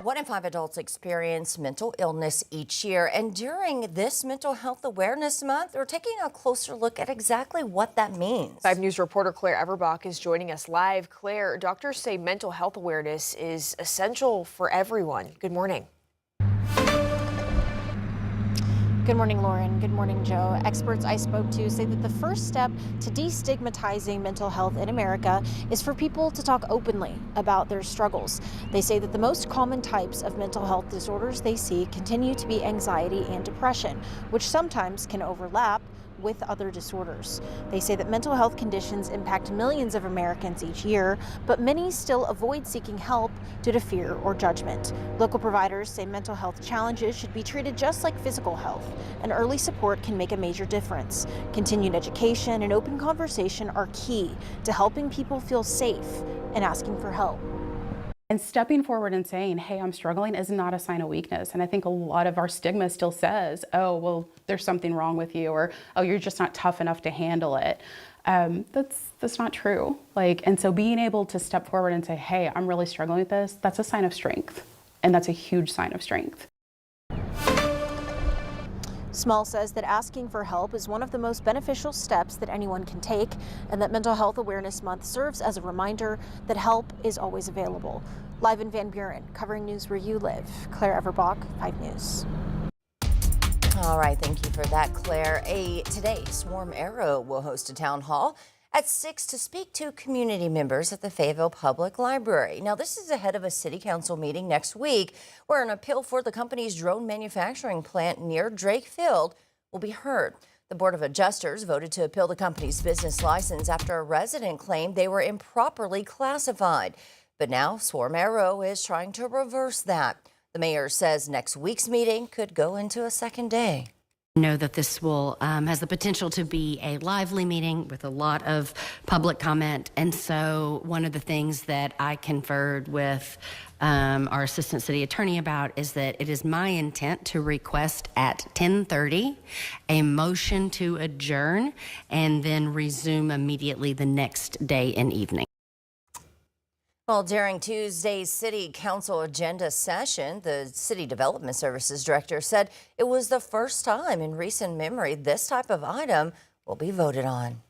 One in 5 adults experience mental illness each year. And during this Mental Health Awareness Month, we're taking a closer look at exactly what that means. 5 News reporter Claire Everbach is joining us live. Claire, doctors say mental health awareness is essential for everyone. Good morning. Good morning, Lauren. Good morning, Joe. Experts I spoke to say that the first step to destigmatizing mental health in America is for people to talk openly about their struggles. They say that the most common types of mental health disorders they see continue to be anxiety and depression, which sometimes can overlap with other disorders. They say that mental health conditions impact millions of Americans each year, but many still avoid seeking help due to fear or judgment. Local providers say mental health challenges should be treated just like physical health, and early support can make a major difference. Continued education and open conversation are key to helping people feel safe and asking for help. And stepping forward and saying, hey, I'm struggling is not a sign of weakness. And I think a lot of our stigma still says, oh, well, there's something wrong with you, or, oh, you're just not tough enough to handle it. That's not true. And so being able to step forward and say, hey, I'm really struggling with this, that's a sign of strength. And that's a huge sign of strength. Small says that asking for help is one of the most beneficial steps that anyone can take, and that Mental Health Awareness Month serves as a reminder that help is always available. Live in Van Buren, covering news where you live, Claire Everbach, 5 News. All right, thank you for that, Claire. Today, Swarm Arrow will host a town hall at 6 to speak to community members at the Fayetteville Public Library. Now, this is ahead of a city council meeting next week where an appeal for the company's drone manufacturing plant near Drake Field will be heard. The Board of Adjusters voted to appeal the company's business license after a resident claimed they were improperly classified. But now Swarm Arrow is trying to reverse that. The mayor says next week's meeting could go into a second day. Know that this will has the potential to be a lively meeting with a lot of public comment. And so one of the things that I conferred with our assistant city attorney about is that it is my intent to request at 10:30 a motion to adjourn and then resume immediately the next day and evening. Well, during Tuesday's City Council agenda session, the City Development Services Director said it was the first time in recent memory this type of item will be voted on.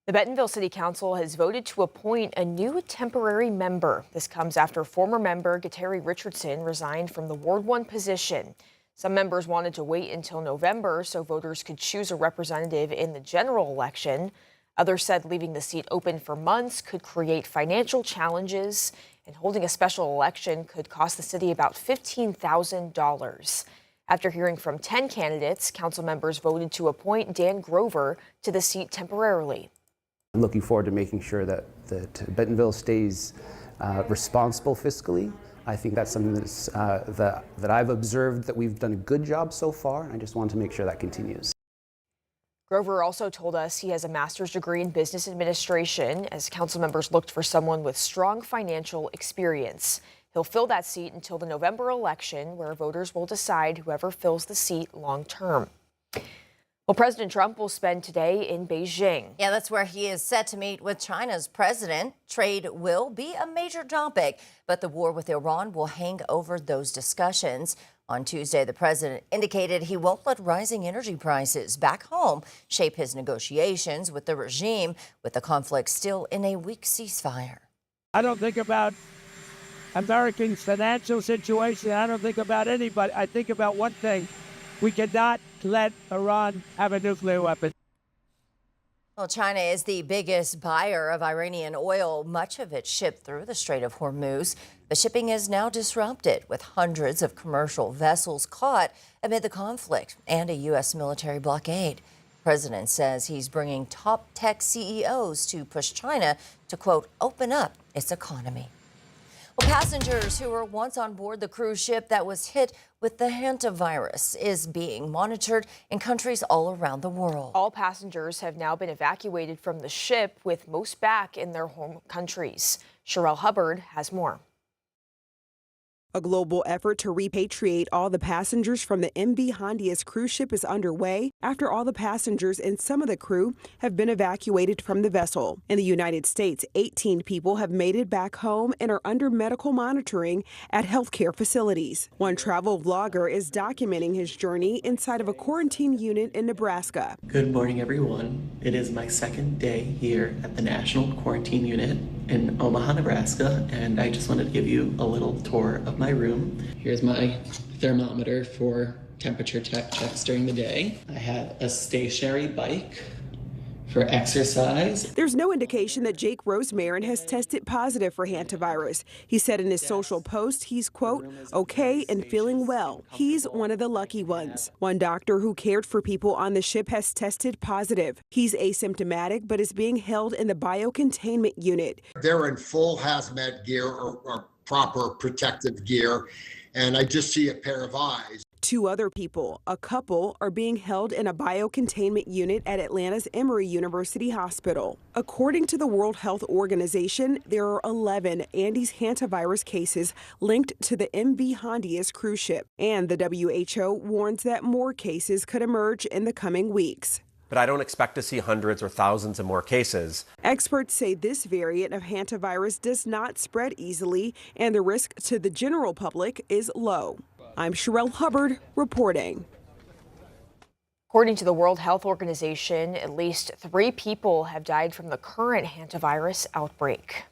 The Bentonville City Council has voted to appoint a new temporary member. This comes after former member Gateri Richardson resigned from the Ward 1 position. Some members wanted to wait until November so voters could choose a representative in the general election. Others said leaving the seat open for months could create financial challenges, and holding a special election could cost the city about $15,000. After hearing from 10 candidates, council members voted to appoint Dan Grover to the seat temporarily. I'm looking forward to making sure that Bentonville stays responsible fiscally. I think that's something that I've observed that we've done a good job so far, and I just want to make sure that continues. Grover also told us he has a master's degree in business administration, as council members looked for someone with strong financial experience. He'll fill that seat until the November election, where voters will decide whoever fills the seat long term. Well, President Trump will spend today in Beijing. Yeah, that's where he is set to meet with China's president. Trade will be a major topic, but the war with Iran will hang over those discussions. On Tuesday, the president indicated he won't let rising energy prices back home shape his negotiations with the regime, with the conflict still in a weak ceasefire. I don't think about Americans' financial situation. I don't think about anybody. I think about one thing. We cannot let Iran have a nuclear weapon. Well, China is the biggest buyer of Iranian oil, much of it shipped through the Strait of Hormuz. The shipping is now disrupted, with hundreds of commercial vessels caught amid the conflict and a U.S. military blockade. The president says he's bringing top tech CEOs to push China to, quote, open up its economy. Well, passengers who were once on board the cruise ship that was hit with the hantavirus is being monitored in countries all around the world. All passengers have now been evacuated from the ship, with most back in their home countries. Sherelle Hubbard has more. A global effort to repatriate all the passengers from the MV Hondias cruise ship is underway after all the passengers and some of the crew have been evacuated from the vessel. In the United States, 18 people have made it back home and are under medical monitoring at healthcare facilities. One travel vlogger is documenting his journey inside of a quarantine unit in Nebraska. Good morning, everyone. It is my second day here at the National Quarantine Unit in Omaha, Nebraska, and I just wanted to give you a little tour of my room. Here's my thermometer for temperature checks during the day. I have a stationary bike for exercise. There's no indication that Jake Rosemarin has tested positive for hantavirus. He said in his social post he's, quote, okay and feeling well. He's one of the lucky ones. One doctor who cared for people on the ship has tested positive. He's asymptomatic but is being held in the biocontainment unit. They're in full hazmat gear or proper protective gear, and I just see a pair of eyes. 2 other people, a couple, are being held in a biocontainment unit at Atlanta's Emory University Hospital. According to the World Health Organization, there are 11 Andes hantavirus cases linked to the MV Hondias cruise ship, and the WHO warns that more cases could emerge in the coming weeks. But I don't expect to see hundreds or thousands of more cases. Experts say this variant of hantavirus does not spread easily, and the risk to the general public is low. I'm Sherelle Hubbard reporting. According to the World Health Organization, at least 3 people have died from the current hantavirus outbreak.